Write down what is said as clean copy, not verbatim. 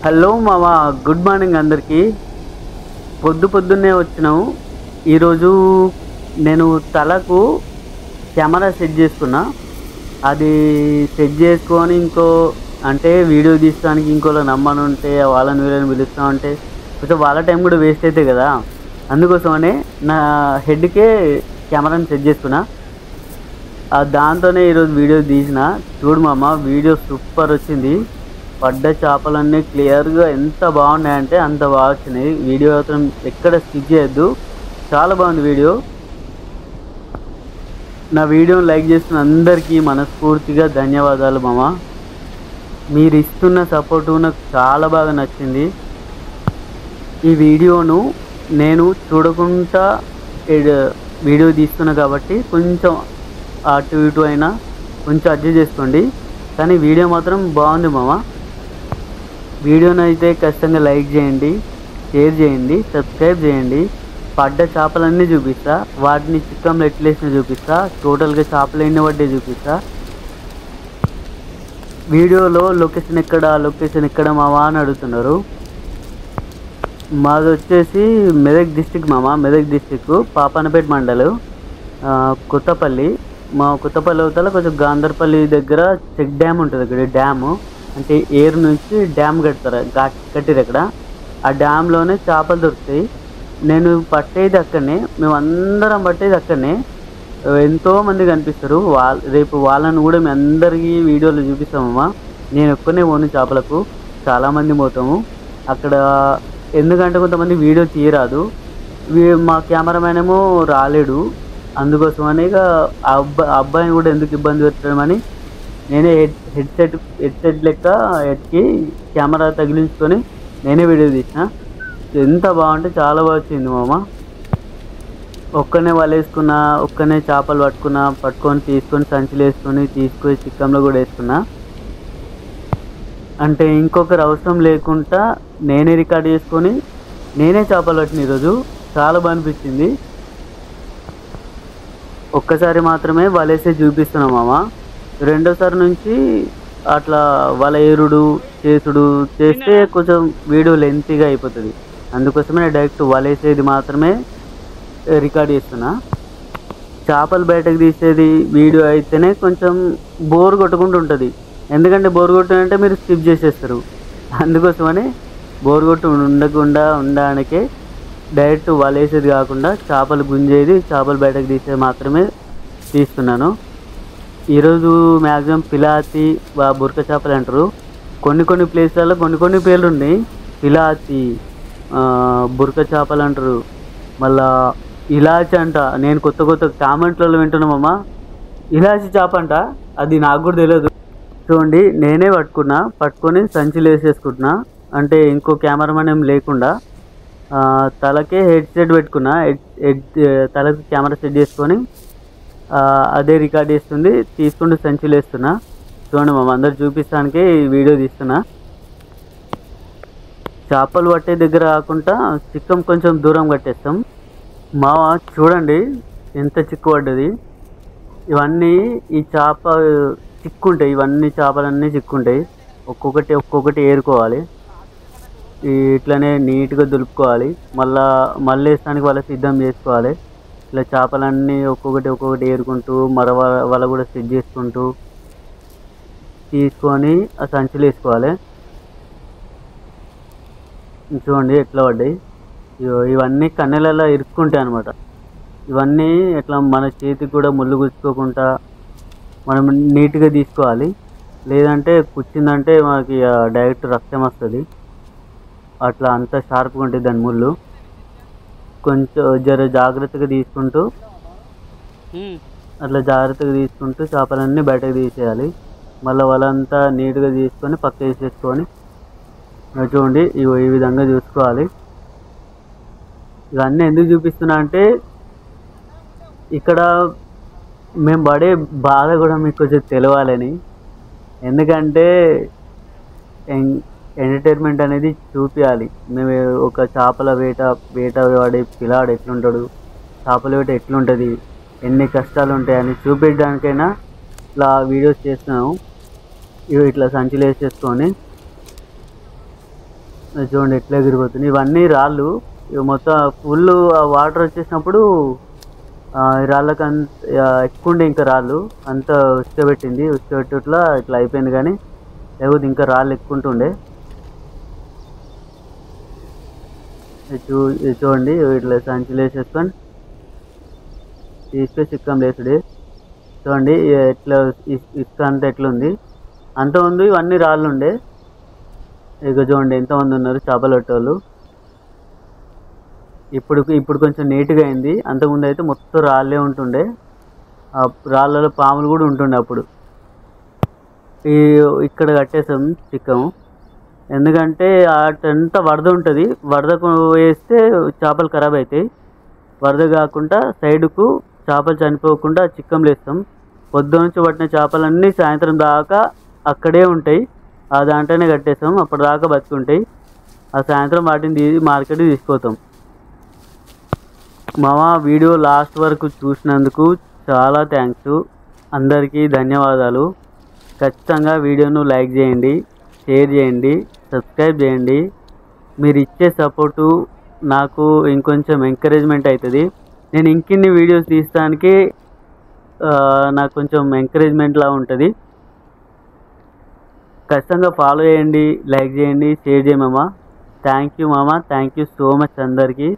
Hello మామ, good morning అందరికీ. పొద్దున్నే వచ్చినాము. ఈరోజు నేను తలకు కెమెరా సెట్ చేసుకున్నా. అది సెట్ చేసుకొని అంటే వీడియో తీయడానికి ఇంకోళ్ళని నమ్మనుంటే వాళ్ళని వీళ్ళని పిలుస్తామంటే కొంచెం వాళ్ళ టైం కూడా వేస్ట్ అవుతాయి కదా. అందుకోసమనే నా హెడ్కే కెమెరాని సెట్ చేసుకున్నా. దాంతోనే ఈరోజు వీడియో తీసిన. చూడు మామ, వీడియో సూపర్ వచ్చింది. పడ్డ చేపలన్నీ క్లియర్గా ఎంత బాగున్నాయంటే అంత బాగా వచ్చినాయి. వీడియో మాత్రం ఎక్కడ స్కిప్ చేయొద్దు, చాలా బాగుంది వీడియో. నా వీడియోని లైక్ చేస్తున్న అందరికీ మనస్ఫూర్తిగా ధన్యవాదాలు మామ. మీరు ఇస్తున్న సపోర్టు నాకు చాలా బాగా నచ్చింది. ఈ వీడియోను నేను చూడకుండా వీడియో తీస్తున్నా కాబట్టి కొంచెం అటు ఇటు అయినా కొంచెం అడ్జస్ట్ చేసుకోండి. కానీ వీడియో మాత్రం బాగుంది మామ. వీడియోని అయితే ఖచ్చితంగా లైక్ చేయండి, షేర్ చేయండి, సబ్స్క్రైబ్ చేయండి. పడ్డ చేపలన్నీ చూపిస్తా, వాటిని చిక్కంలో ఎట్లేసినా చూపిస్తా, టోటల్గా చేపలు ఎన్ని పడ్డే చూపిస్తా. వీడియోలో లొకేషన్ ఎక్కడ మావా అని అడుగుతున్నారు. మాది వచ్చేసి మెదక్ డిస్టిక్ మామ. మెదక్ డిస్టిక్ పాపన్నపేట మండలం, కొత్తపల్లి. మా కొత్తపల్లి అవతల కొంచెం గాంధర్పల్లి దగ్గర చెక్ డ్యామ్ ఉంటుంది. అక్కడ డ్యాము అంటే ఏరు నుంచి డ్యామ్ కట్టిరు అక్కడ. ఆ డ్యామ్లోనే చేపలు దొరుకుతాయి. నేను పట్టేది అక్కడనే, మేమందరం పట్టేది అక్కడనే. ఎంతోమంది కనిపిస్తారు. రేపు వాళ్ళని కూడా మీ అందరికీ వీడియోలు చూపిస్తామమ్మా. నేను ఒక్కనే పోను చేపలకు, చాలామంది పోతాము అక్కడ. ఎందుకంటే కొంతమంది వీడియో తీయరాదు, మా కెమెరామ్యాన్ ఏమో రాలేడు. అందుకోసమని ఇక అబ్బాయిని కూడా ఎందుకు ఇబ్బంది పెట్టడమని నేనే హెడ్సెట్ లెక్క హెడ్కి కెమెరా తగిలించుకొని నేనే వీడియో తీసిన. ఎంత బాగుంటే చాలా బాగా వచ్చింది మామ. ఒక్కనే వలేసుకున్నా, ఒక్కనే చేపలు పట్టుకొని తీసుకొని సంచులు వేసుకొని తీసుకొని చిక్కంలో కూడా వేసుకున్నా. అంటే ఇంకొకరు అవసరం లేకుండా నేనే రికార్డ్ చేసుకొని నేనే చేపలు పట్టిన. ఈరోజు చాలా బాగా అనిపించింది. ఒక్కసారి మాత్రమే వలేసే చూపిస్తున్నాం మామ. రెండోసారి నుంచి అట్లా వల ఏరుడు చేస్తే కొంచెం వీడియో లెంతీగా అయిపోతుంది. అందుకోసమే నేను డైరెక్ట్ వలేసేది మాత్రమే రికార్డ్ చేస్తున్నా. చేపలు బయటకు తీసేది వీడియో అయితేనే కొంచెం బోర్ కొట్టకుండా ఉంటుంది. ఎందుకంటే బోర్ కొట్టినంటే మీరు స్కిప్ చేసేస్తారు. అందుకోసమని బోర్ కొట్టు ఉండడానికే డైరెక్ట్ వలేసేది కాకుండా చేపలు గుంజేది, చేపలు బయటకు తీసేది మాత్రమే తీస్తున్నాను. ఈరోజు మ్యాక్సిమం పిలాతి, బురక చేపలు అంటారు. కొన్ని ప్లేస్లలో కొన్ని పేర్లు ఉన్నాయి. పిలాతి, బురక చేపలు అంటారు. మళ్ళా ఇలాచి అంట. నేను కొత్త కామెంట్లలో వింటున్నామమ్మా, ఇలాచి చేప అంట. అది నాకు కూడా తెలియదు. చూడండి, నేనే పట్టుకొని సంచిలో వేసేసుకుంటున్నా. అంటే ఇంకో కెమెరామెన్ ఏం లేకుండా తలకే హెడ్సెట్ పెట్టుకున్నా. తలకి కెమెరా సెట్ చేసుకొని అదే రికార్డ్ చేస్తుంది, తీసుకుంటూ సంచిలో వేస్తున్నా. చూడండి మా అందరు చూపిస్తానికి వీడియో తీస్తున్నా. చేపలు పట్టే దగ్గర కాకుండా చిక్కం కొంచెం దూరం కట్టేస్తాం. చూడండి ఎంత చిక్కు పడ్డది. ఇవన్నీ ఈ చేప చిక్కుంటాయి. ఇవన్నీ చేపలన్నీ చిక్కుంటాయి. ఒక్కొక్కటి ఏరుకోవాలి. ఇట్లనే నీట్గా దులుపుకోవాలి. మళ్ళీ వేస్తానికి వల సిద్ధం చేసుకోవాలి. ఇట్లా చేపలన్నీ ఒక్కొక్కటి ఏరుకుంటూ వల కూడా సెట్ చేసుకుంటూ తీసుకొని ఆ సంచులు వేసుకోవాలి. చూడండి ఎట్లా పడ్డాయి. ఇవన్నీ కన్నెలలో ఇరుక్కుంటాయి అనమాట. ఇవన్నీ ఎట్లా మన చేతికి కూడా ముళ్ళు గుచ్చుకోకుండా మనం నీట్గా తీసుకోవాలి. లేదంటే కుచ్చిందంటే మనకి డైరెక్ట్ రక్తం వస్తుంది. అట్లా అంత షార్ప్గా ఉంటుంది దాని ముళ్ళు. కొంచెం జాగ్రత్తగా తీసుకుంటూ చేపలన్నీ బయటకు తీసేయాలి. మళ్ళీ వాళ్ళంతా నీట్గా తీసుకొని పక్క వేసేసుకొని చూడండి ఈ విధంగా చూసుకోవాలి. ఇవన్నీ ఎందుకు చూపిస్తున్నా అంటే ఇక్కడ మేము పడే బాధ కూడా మీకు కొంచెం తెలవాలని. ఎందుకంటే ఎంటర్టైన్మెంట్ అనేది చూపించాలి. మేము ఒక చేపల వేట వాడే పిల్లాడు ఎట్లుంటాడు, చేపల వేట ఎట్లుంటుంది, ఎన్ని కష్టాలు ఉంటాయని చూపించడానికైనా ఇట్లా వీడియోస్ చేస్తున్నాము. ఇవి ఇట్లా సంచులు వేసేసుకొని చూడండి ఎట్లా ఎగిరిపోతుంది. ఇవన్నీ రాళ్ళు. ఇవి మొత్తం ఫుల్ వాటర్ వచ్చేసినప్పుడు ఈ రాళ్ళకి అంత ఎక్కువ ఉండే ఇంకా రాళ్ళు అంతా ఉచ్చబెట్టింది. ఉచ్చబెట్టుట్లా ఇట్లా అయిపోయింది. కానీ లేకపోతే ఇంకా రాళ్ళు ఎక్కువ ఉంటుండే. ఇది చూడండి ఇట్లా సంచులు వేసేసుకొని తీసుకొని చిక్కం లేసుడే. చూడండి ఎట్లా ఇసుక అంతా ఎట్లుంది. అంతకుముందు ఇవన్నీ రాళ్ళు ఉండే. ఇక చూడండి ఎంతమంది ఉన్నారు చేపలు పట్టేవాళ్ళు. ఇప్పుడు కొంచెం నీట్గా అయింది. అంతకుముందు అయితే మొత్తం రాళ్ళే ఉంటుండే. ఆ రాళ్ళలో పాములు కూడా ఉంటుండే అప్పుడు. ఈ ఇక్కడ కట్టేసాం చిక్కం. ఎందుకంటే అటంతా వరద ఉంటుంది. వరదకు వేస్తే చేపలు ఖరాబ్ అవుతాయి. వరద కాకుండా సైడ్కు చేపలు చనిపోకుండా చిక్కంలు వేస్తాం. పొద్దు నుంచి పట్టిన చేపలన్నీ సాయంత్రం దాకా అక్కడే ఉంటాయి. ఆ దాంట్లోనే కట్టేస్తాం. అప్పటిదాకా బతుకుంటాయి. ఆ సాయంత్రం వాటిని మార్కెట్కి తీసుకుపోతాం. మామ వీడియో లాస్ట్ వరకు చూసినందుకు చాలా థ్యాంక్స్. అందరికీ ధన్యవాదాలు. ఖచ్చితంగా వీడియోను లైక్ చేయండి, షేర్ చేయండి, సబ్స్క్రైబ్ చేయండి. మీరు ఇచ్చే సపోర్టు నాకు ఇంకొంచెం ఎంకరేజ్మెంట్ అవుతుంది. నేను ఇంకిన్ని వీడియోస్ తీయడానికి నాకు కొంచెం ఎంకరేజ్మెంట్లా ఉంటుంది. ఖచ్చితంగా ఫాలో చేయండి, లైక్ చేయండి, షేర్ చేయండి మామ. థ్యాంక్ యూ మామ. థ్యాంక్ యూ సో మచ్ అందరికీ.